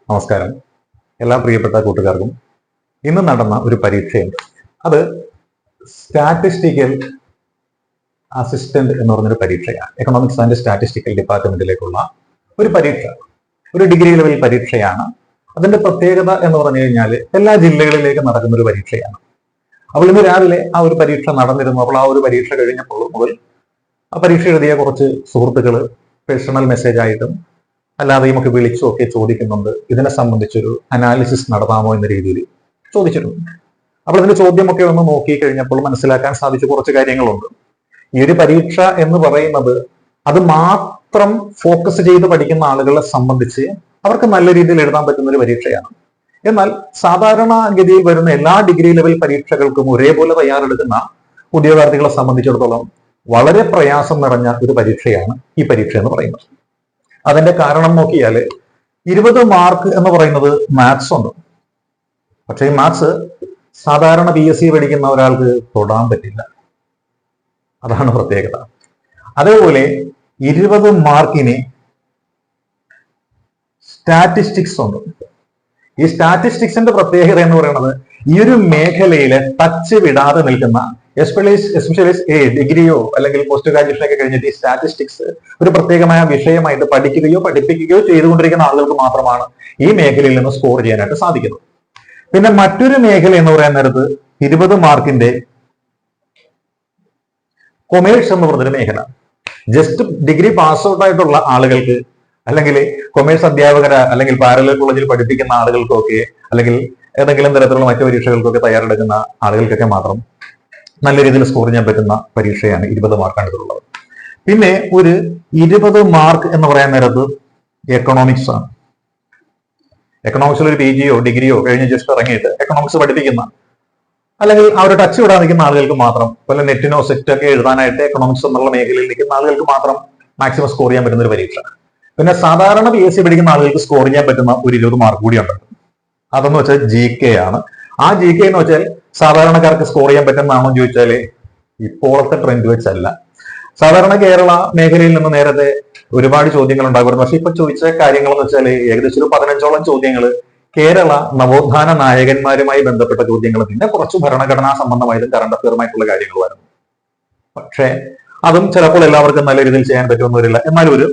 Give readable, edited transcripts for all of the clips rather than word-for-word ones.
നമസ്കാരം. എല്ലാ പ്രിയപ്പെട്ട കൂട്ടുകാർക്കും ഇന്ന് നടന്ന ഒരു പരീക്ഷയുണ്ട്. അത് സ്റ്റാറ്റിസ്റ്റിക്കൽ അസിസ്റ്റന്റ് എന്ന് പറഞ്ഞൊരു പരീക്ഷയാണ്. എക്കണോമിക്സ് ആൻഡ് സ്റ്റാറ്റിസ്റ്റിക്കൽ ഡിപ്പാർട്ട്മെന്റിലേക്കുള്ള ഒരു പരീക്ഷ, ഒരു ഡിഗ്രി ലെവൽ പരീക്ഷയാണ്. അതിന്റെ പ്രത്യേകത എന്ന് പറഞ്ഞു കഴിഞ്ഞാൽ എല്ലാ ജില്ലകളിലേക്കും നടക്കുന്ന ഒരു പരീക്ഷയാണ്. അപ്പോൾ ഇന്ന് രാവിലെ ആ ഒരു പരീക്ഷ നടന്നിരുന്നു. അപ്പോൾ ആ ഒരു പരീക്ഷ കഴിഞ്ഞപ്പോൾ മുതൽ ആ പരീക്ഷ എഴുതിയ കുറച്ച് സുഹൃത്തുക്കൾ പേഴ്സണൽ മെസ്സേജ് ആയിട്ടും അല്ലാതെയും ഒക്കെ വിളിച്ചും ഒക്കെ ചോദിക്കുന്നുണ്ട്. ഇതിനെ സംബന്ധിച്ചൊരു അനാലിസിസ് നടത്താമോ എന്ന രീതിയിൽ ചോദിച്ചിട്ടുണ്ട്. അപ്പോൾ ഇതിന്റെ ചോദ്യമൊക്കെ ഒന്ന് നോക്കി കഴിഞ്ഞപ്പോൾ മനസ്സിലാക്കാൻ സാധിച്ച കുറച്ച് കാര്യങ്ങളുണ്ട്. ഈ ഒരു പരീക്ഷ എന്ന് പറയുന്നത് അത് മാത്രം ഫോക്കസ് ചെയ്ത് പഠിക്കുന്ന ആളുകളെ സംബന്ധിച്ച് അവർക്ക് നല്ല രീതിയിൽ എഴുതാൻ പറ്റുന്ന ഒരു പരീക്ഷയാണ്. എന്നാൽ സാധാരണഗതിയിൽ വരുന്ന എല്ലാ ഡിഗ്രി ലെവൽ പരീക്ഷകൾക്കും ഒരേപോലെ തയ്യാറെടുക്കുന്ന ഉദ്യോഗാർത്ഥികളെ സംബന്ധിച്ചിടത്തോളം വളരെ പ്രയാസം നിറഞ്ഞ ഒരു പരീക്ഷയാണ് ഈ പരീക്ഷ എന്ന് പറയുന്നത്. അതിന്റെ കാരണം നോക്കിയാൽ 20 മാർക്ക് എന്ന് പറയുന്നത് മാത്സ് ഉണ്ട്. പക്ഷേ ഈ മാത്സ് സാധാരണ PSC പഠിക്കുന്ന ഒരാൾക്ക് തൊടാൻ പറ്റില്ല. അതാണ് പ്രത്യേകത. അതേപോലെ 20 മാർക്കിന് സ്റ്റാറ്റിസ്റ്റിക്സ് ഉണ്ട്. ഈ സ്റ്റാറ്റിസ്റ്റിക്സിന്റെ പ്രത്യേകത എന്ന് പറയുന്നത് ഈ ഒരു മേഖലയിലെ ടച്ച് വിടാതെ നിൽക്കുന്ന എസ്പെഷ്യലി ഡിഗ്രിയോ അല്ലെങ്കിൽ പോസ്റ്റ് ഗ്രാജുവേഷൻ ഒക്കെ കഴിഞ്ഞിട്ട് ഈ സ്റ്റാറ്റിസ്റ്റിക്സ് ഒരു പ്രത്യേകമായ വിഷയമായിട്ട് പഠിക്കുകയോ പഠിപ്പിക്കുകയോ ചെയ്തുകൊണ്ടിരിക്കുന്ന ആളുകൾക്ക് മാത്രമാണ് ഈ മേഖലയിൽ നിന്ന് സ്കോർ ചെയ്യാനായിട്ട് സാധിക്കുന്നത്. പിന്നെ മറ്റൊരു മേഖല എന്ന് പറയാൻ നേരത്ത് 20 മാർക്കിന്റെ കൊമേഴ്സ് എന്ന് പറഞ്ഞൊരു മേഖല. ജസ്റ്റ് ഡിഗ്രി പാസ് ഔട്ട് ആയിട്ടുള്ള ആളുകൾക്ക് അല്ലെങ്കിൽ കൊമേഴ്സ് അധ്യാപകര അല്ലെങ്കിൽ പാരലൽ കോളേജിൽ പഠിപ്പിക്കുന്ന ആളുകൾക്കൊക്കെ അല്ലെങ്കിൽ ഏതെങ്കിലും തരത്തിലുള്ള മറ്റു പരീക്ഷകൾക്കൊക്കെ തയ്യാറെടുക്കുന്ന ആളുകൾക്കൊക്കെ മാത്രം നല്ല രീതിയിൽ സ്കോർ ചെയ്യാൻ പറ്റുന്ന പരീക്ഷയാണ് 20 മാർക്കാണ് ഇതിലുള്ളത്. പിന്നെ ഒരു 20 മാർക്ക് എന്ന് പറയാൻ നേരത്ത് എക്കണോമിക്സ് ആണ്. എക്കണോമിക്സിൽ ഒരു PGയോ ഡിഗ്രിയോ കഴിഞ്ഞ് ജസ്റ്റ് ഇറങ്ങിയിട്ട് എക്കണോമിക്സ് പഠിപ്പിക്കുന്ന അല്ലെങ്കിൽ ആ ഒരു ടച്ച് വിടാൻ നിൽക്കുന്ന ആളുകൾക്ക് മാത്രം, വല്ല നെറ്റിനോ സെറ്റൊക്കെ എഴുതാനായിട്ട് എക്കണോമിക്സ് എന്നുള്ള മേഖലയിൽ നിൽക്കുന്ന ആളുകൾക്ക് മാത്രം മാക്സിമം സ്കോർ ചെയ്യാൻ പറ്റുന്ന ഒരു പരീക്ഷ. പിന്നെ സാധാരണ PSC പഠിക്കുന്ന ആളുകൾക്ക് സ്കോർ ചെയ്യാൻ പറ്റുന്ന ഒരു 20 മാർക്ക് കൂടി ഉണ്ട്. അതെന്ന് വെച്ചാൽ GK ആണ്. ആ GK എന്ന് വെച്ചാൽ സാധാരണക്കാർക്ക് സ്കോർ ചെയ്യാൻ പറ്റുന്നതാണോ എന്ന് ചോദിച്ചാല് ഇപ്പോഴത്തെ ട്രെൻഡ് വെച്ചല്ല. സാധാരണ കേരള മേഖലയിൽ നിന്ന് നേരത്തെ ഒരുപാട് ചോദ്യങ്ങൾ ഉണ്ടാകുമായിരുന്നു. പക്ഷെ ഇപ്പൊ ചോദിച്ച കാര്യങ്ങൾ എന്ന് വെച്ചാൽ ഏകദേശം ഒരു 15ഓളം ചോദ്യങ്ങൾ കേരള നവോത്ഥാന നായകന്മാരുമായി ബന്ധപ്പെട്ട ചോദ്യങ്ങൾ, പിന്നെ കുറച്ച് ഭരണഘടനാ സംബന്ധമായിട്ടും കറണ്ട് അഫെയറുമായിട്ടുള്ള കാര്യങ്ങളുമായിരുന്നു. പക്ഷെ അതും ചിലപ്പോൾ എല്ലാവർക്കും നല്ല രീതിയിൽ ചെയ്യാൻ പറ്റുമെന്ന് വരില്ല. എന്നാലും ഒരു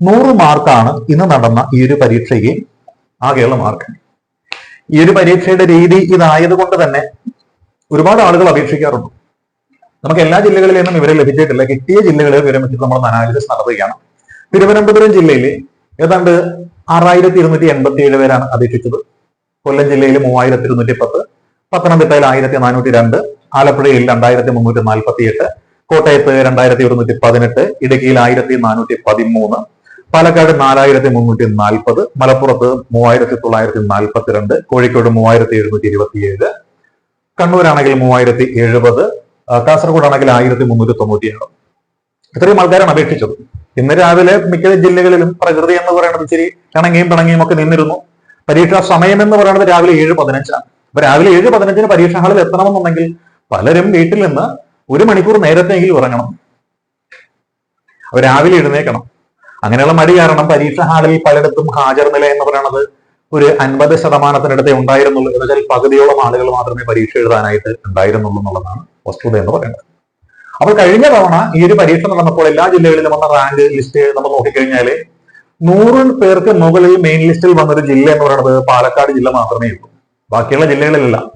100 മാർക്കാണ് ഇന്ന് നടന്ന ഈ ഒരു പരീക്ഷയ്ക്ക് ആകെയുള്ള മാർക്ക്. ഈ ഒരു പരീക്ഷയുടെ രീതി ഇതായത് കൊണ്ട് തന്നെ ഒരുപാട് ആളുകൾ അപേക്ഷിക്കാറുണ്ട്. നമുക്ക് എല്ലാ ജില്ലകളിൽ നിന്നും ഇവരെ ലഭിച്ചിട്ടില്ല. കിട്ടിയ ജില്ലകളിൽ വിവരം വെച്ചിട്ട് നമ്മൾ അനാലിസിസ് നടത്തുകയാണ്. തിരുവനന്തപുരം ജില്ലയിൽ ഏതാണ്ട് 6287 പേരാണ് അപേക്ഷിച്ചത്. കൊല്ലം ജില്ലയിൽ 3210, പത്തനംതിട്ടയിൽ 1402, ആലപ്പുഴയിൽ 2348, കോട്ടയത്ത് 2118, ഇടുക്കിയിൽ 1413, പാലക്കാട് 4340, മലപ്പുറത്ത് 3942, കോഴിക്കോട് 3727, കണ്ണൂരാണെങ്കിൽ 3070, കാസർഗോഡാണെങ്കിൽ 1397. ഇത്രയും ആൾക്കാരാണ് അപേക്ഷിച്ചത്. ഇന്ന് രാവിലെ മിക്ക ജില്ലകളിലും പ്രകൃതി എന്ന് പറയുന്നത് ഇച്ചിരി ഇണങ്ങിയും പിണങ്ങിയും ഒക്കെ നിന്നിരുന്നു. പരീക്ഷാ സമയം എന്ന് പറയുന്നത് രാവിലെ 7:15. അപ്പൊ രാവിലെ 7:15 പരീക്ഷാ ഹാളിൽ എത്തണമെന്നുണ്ടെങ്കിൽ പലരും വീട്ടിൽ നിന്ന് 1 മണിക്കൂർ നേരത്തെങ്കിലും ഇറങ്ങണം. അവർ രാവിലെ എഴുന്നേക്കണം. അങ്ങനെയുള്ള മടി കാരണം പരീക്ഷാ ഹാളിൽ പലയിടത്തും ഹാജർ നില എന്ന് പറയുന്നത് ഒരു 50% ഉണ്ടായിരുന്നുള്ളൂ. എന്ന് വെച്ചാൽ പകുതിയോളം ആളുകൾ മാത്രമേ പരീക്ഷ എഴുതാനായിട്ട് ഉണ്ടായിരുന്നുള്ളൂ എന്നുള്ളതാണ് വസ്തുത എന്ന് പറയുന്നത്. അപ്പോൾ കഴിഞ്ഞ തവണ ഈ ഒരു പരീക്ഷ നടന്നപ്പോൾ എല്ലാ ജില്ലകളിലും വന്ന റാങ്ക് ലിസ്റ്റ് നമ്മൾ നോക്കിക്കഴിഞ്ഞാൽ 100 പേർക്ക് മുകളിൽ മെയിൻ ലിസ്റ്റിൽ വന്നൊരു ജില്ല എന്ന് പറയുന്നത് പാലക്കാട് ജില്ല മാത്രമേ ഉള്ളൂ. ബാക്കിയുള്ള ജില്ലകളിലെല്ലാം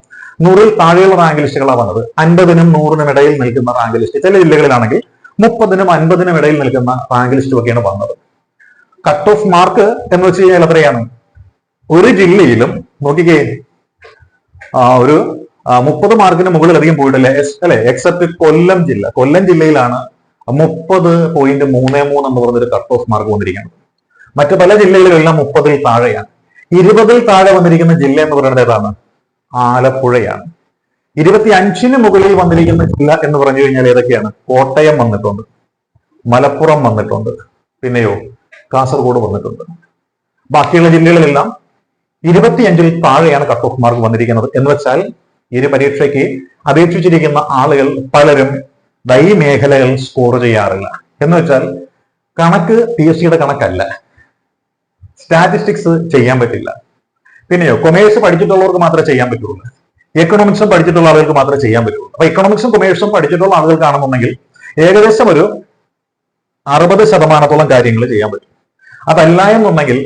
100-ൽ താഴെയുള്ള റാങ്ക് ലിസ്റ്റുകളാണ് വന്നത്. 50-നും 100-നും ഇടയിൽ നിൽക്കുന്ന റാങ്ക് ലിസ്റ്റ്, ചില ജില്ലകളിലാണെങ്കിൽ 30-നും 50-നും ഇടയിൽ നിൽക്കുന്ന റാങ്ക് ലിസ്റ്റും ഒക്കെയാണ് വന്നത്. കട്ട് ഓഫ് മാർക്ക് എന്ന് വെച്ച് കഴിഞ്ഞാൽ എത്രയാണ്? ഒരു ജില്ലയിലും നോക്കിക്കേ ഒരു 30 മാർക്കിന് മുകളിൽ അധികം പോയിട്ടില്ല അല്ലെ, എക്സെപ്റ്റ് കൊല്ലം ജില്ല. കൊല്ലം ജില്ലയിലാണ് 30.33 എന്ന് പറഞ്ഞൊരു കട്ട് ഓഫ് മാർക്ക് വന്നിരിക്കുന്നത്. മറ്റു പല ജില്ലകളിലെല്ലാം 30-ൽ താഴെയാണ്. 20-ൽ താഴെ വന്നിരിക്കുന്ന ജില്ല എന്ന് പറയുന്നത് ഏതാണ്? ആലപ്പുഴയാണ്. 25-ന് മുകളിൽ വന്നിരിക്കുന്ന ജില്ല എന്ന് പറഞ്ഞു കഴിഞ്ഞാൽ ഏതൊക്കെയാണ്? കോട്ടയം വന്നിട്ടുണ്ട്, മലപ്പുറം വന്നിട്ടുണ്ട്, പിന്നെയോ കാസർഗോഡ് വന്നിട്ടുണ്ട്. ബാക്കിയുള്ള ജില്ലകളിലെല്ലാം 25-ൽ താഴെയാണ് കട്ട് ഓഫ് മാർക്ക് വന്നിരിക്കുന്നത്. എന്ന് വെച്ചാൽ ഈ ഒരു പരീക്ഷയ്ക്ക് അപേക്ഷിച്ചിരിക്കുന്ന ആളുകൾ പലരും ഈ മേഖലകൾ സ്കോർ ചെയ്യാറില്ല. എന്ന് വെച്ചാൽ കണക്ക് PSCയുടെ കണക്കല്ല, സ്റ്റാറ്റിസ്റ്റിക്സ് ചെയ്യാൻ പറ്റില്ല. പിന്നെയോ കൊമേഴ്സ് പഠിച്ചിട്ടുള്ളവർക്ക് മാത്രമേ ചെയ്യാൻ പറ്റുള്ളൂ. എക്കണോമിക്സും പഠിച്ചിട്ടുള്ള ആളുകൾക്ക് മാത്രമേ ചെയ്യാൻ പറ്റുള്ളൂ. അപ്പൊ എക്കണോമിക്സും കൊമേഴ്സും പഠിച്ചിട്ടുള്ള ആളുകൾക്കാണെന്നുണ്ടെങ്കിൽ ഏകദേശം ഒരു 60% കാര്യങ്ങൾ ചെയ്യാൻ പറ്റും. അതല്ല എന്നുണ്ടെങ്കിൽ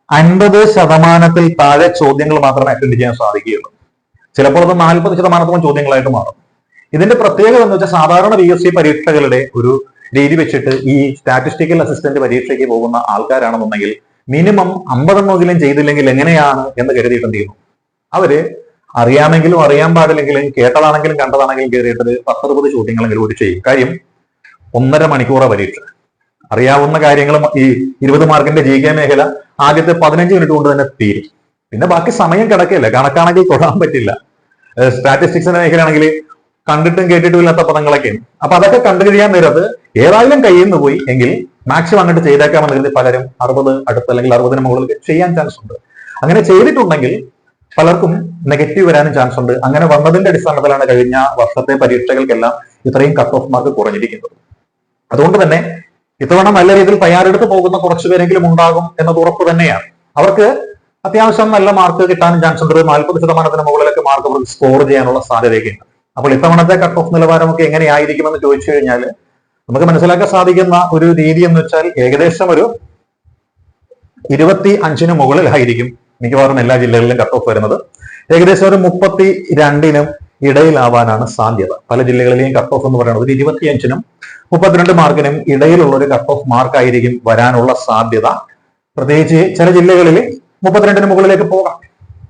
50% താഴെ ചോദ്യങ്ങൾ മാത്രമേ അറ്റൻഡ് ചെയ്യാൻ സാധിക്കുകയുള്ളൂ. ചിലപ്പോൾ അത് 40% ചോദ്യങ്ങളായിട്ട് മാറും. ഇതിന്റെ പ്രത്യേകത എന്ന് വെച്ചാൽ സാധാരണ PSC പരീക്ഷകളുടെ ഒരു രീതി വെച്ചിട്ട് ഈ സ്റ്റാറ്റിസ്റ്റിക്കൽ അസിസ്റ്റന്റ് പരീക്ഷയ്ക്ക് പോകുന്ന ആൾക്കാരാണെന്നുണ്ടെങ്കിൽ മിനിമം 50 ചെയ്തില്ലെങ്കിൽ എങ്ങനെയാണ് എന്ന് കരുതിയിട്ട് എന്ത് ചെയ്യുന്നു, അവര് അറിയാമെങ്കിലും അറിയാൻ പാടില്ലെങ്കിലും കേട്ടതാണെങ്കിലും കണ്ടതാണെങ്കിലും കയറിയിട്ട് 10-20 ചോദ്യങ്ങളെങ്കിലും ഒരു ചെയ്യും. കാര്യം 1.5 മണിക്കൂറാ പരീക്ഷ. അറിയാവുന്ന കാര്യങ്ങളും ഈ 20 മാർക്കിന്റെ GK മേഖല ആദ്യത്തെ 15 മിനിറ്റ് കൊണ്ട് തന്നെ തീരും. പിന്നെ ബാക്കി സമയം കിടക്കില്ല. കണക്കാണെങ്കിൽ തൊടാൻ പറ്റില്ല. സ്റ്റാറ്റിസ്റ്റിക്സിന്റെ മേഖലയാണെങ്കിൽ കണ്ടിട്ടും കേട്ടിട്ടും ഇല്ലാത്ത പദങ്ങളൊക്കെയാണ്. അപ്പൊ അതൊക്കെ കണ്ടു കഴിയാൻ നേരത്ത് ഏതായാലും കയ്യിൽ നിന്ന് പോയി എങ്കിൽ മാക്സിമം അങ്ങോട്ട് ചെയ്തേക്കാമെന്ന് കരുതി പലരും 60 അടുത്ത് അല്ലെങ്കിൽ 60-ന് മുകളിൽ ചെയ്യാൻ ചാൻസ് ഉണ്ട്. അങ്ങനെ ചെയ്തിട്ടുണ്ടെങ്കിൽ പലർക്കും നെഗറ്റീവ് വരാനും ചാൻസ് ഉണ്ട്. അങ്ങനെ വന്നതിന്റെ അടിസ്ഥാനത്തിലാണ് കഴിഞ്ഞ വർഷത്തെ പരീക്ഷകൾക്കെല്ലാം ഇത്രയും കട്ട് ഓഫ് മാർക്ക് കുറഞ്ഞിരിക്കുന്നത്. അതുകൊണ്ട് തന്നെ ഇത്തവണ നല്ല രീതിയിൽ തയ്യാറെടുത്ത് പോകുന്ന കുറച്ചുപേരെങ്കിലും ഉണ്ടാകും എന്നത് ഉറപ്പ് തന്നെയാണ്. അവർക്ക് അത്യാവശ്യം നല്ല മാർക്ക് കിട്ടാനും ചാൻസ് ഉണ്ട്. 40%-ന് മുകളിലൊക്കെ മാർക്ക് അവർക്ക് സ്കോർ ചെയ്യാനുള്ള സാധ്യതയൊക്കെ ഉണ്ട്. അപ്പോൾ ഇത്തവണത്തെ കട്ട് ഓഫ് നിലവാരമൊക്കെ എങ്ങനെയായിരിക്കുമെന്ന് ചോദിച്ചു കഴിഞ്ഞാൽ നമുക്ക് മനസ്സിലാക്കാൻ സാധിക്കുന്ന ഒരു രീതി എന്ന് വെച്ചാൽ ഏകദേശം ഒരു 25-ന് മുകളിലായിരിക്കും മിക്കവാറും എല്ലാ ജില്ലകളിലും കട്ട് ഓഫ് വരുന്നത്. ഏകദേശം ഒരു 32-നും ഇടയിലാവാനാണ് സാധ്യത. പല ജില്ലകളിലെയും കട്ട് ഓഫ് എന്ന് പറയുന്നത് ഒരു 25-നും 32 മാർക്കിനും ഇടയിലുള്ള ഒരു കട്ട് ഓഫ് മാർക്കായിരിക്കും വരാനുള്ള സാധ്യത. പ്രത്യേകിച്ച് ചില ജില്ലകളിൽ 32-ന് മുകളിലേക്ക് പോകാം.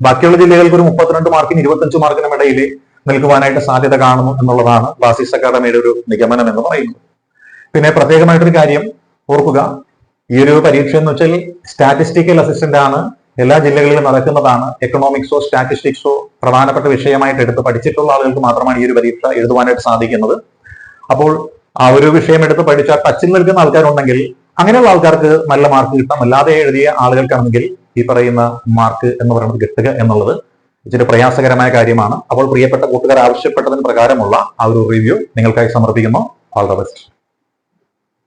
ബാക്കിയുള്ള ജില്ലകൾക്ക് ഒരു 32 മാർക്കിനും 25 മാർക്കിനും ഇടയിൽ നിൽക്കുവാനായിട്ട് സാധ്യത കാണുന്നു എന്നുള്ളതാണ് ബ്ലാസ്റ്റേഴ്സ് അക്കാഡമിയുടെ ഒരു നിഗമനം എന്ന് പറയുന്നത്. പിന്നെ പ്രത്യേകമായിട്ടൊരു കാര്യം ഓർക്കുക, ഈ ഒരു പരീക്ഷ എന്ന് വെച്ചാൽ സ്റ്റാറ്റിസ്റ്റിക്കൽ അസിസ്റ്റന്റ് ആണ്, എല്ലാ ജില്ലകളിലും നടക്കുന്നതാണ്. എക്കണോമിക്സോ സ്റ്റാറ്റിസ്റ്റിക്സോ പ്രധാനപ്പെട്ട വിഷയമായിട്ട് എടുത്ത് പഠിച്ചിട്ടുള്ള ആളുകൾക്ക് മാത്രമാണ് ഈ ഒരു പരീക്ഷ എഴുതുവാനായിട്ട് സാധിക്കുന്നത്. അപ്പോൾ ആ ഒരു വിഷയം എടുത്ത് പഠിച്ചാൽ ടച്ചിൽ നിൽക്കുന്ന ആൾക്കാരുണ്ടെങ്കിൽ അങ്ങനെയുള്ള ആൾക്കാർക്ക് നല്ല മാർക്ക് കിട്ടാം. അല്ലാതെ എഴുതിയ ആളുകൾക്കാണെങ്കിൽ ഈ പറയുന്ന മാർക്ക് എന്ന് പറയുന്നത് കിട്ടുക എന്നുള്ളത് ഇച്ചിരി പ്രയാസകരമായ കാര്യമാണ്. അപ്പോൾ പ്രിയപ്പെട്ട കൂട്ടുകാർ ആവശ്യപ്പെട്ടതിന് പ്രകാരമുള്ള ആ ഒരു റിവ്യൂ നിങ്ങൾക്കായി സമർപ്പിക്കുന്നു. All the best.